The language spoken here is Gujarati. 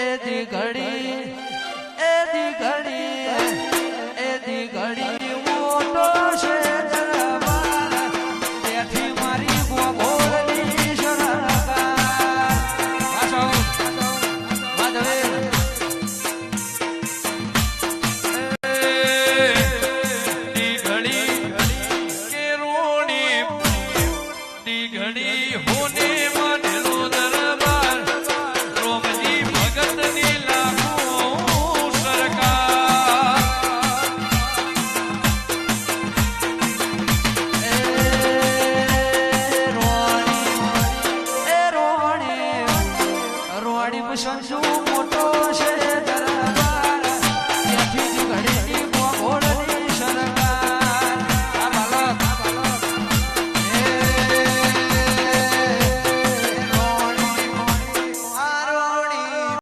એ દી ઘડી એ દી ઘડી એ દી ઘડી મોટો છે દરબાર બેઠી મારી ગોગોળની સરકાર વાસો વાદવે દી ઘડી કે રોણી દી ઘડી હોને માનેલો દરબાર રોમજી ભગતની લાખો સરકાર રોણી રોણી સંજુ મોટો છે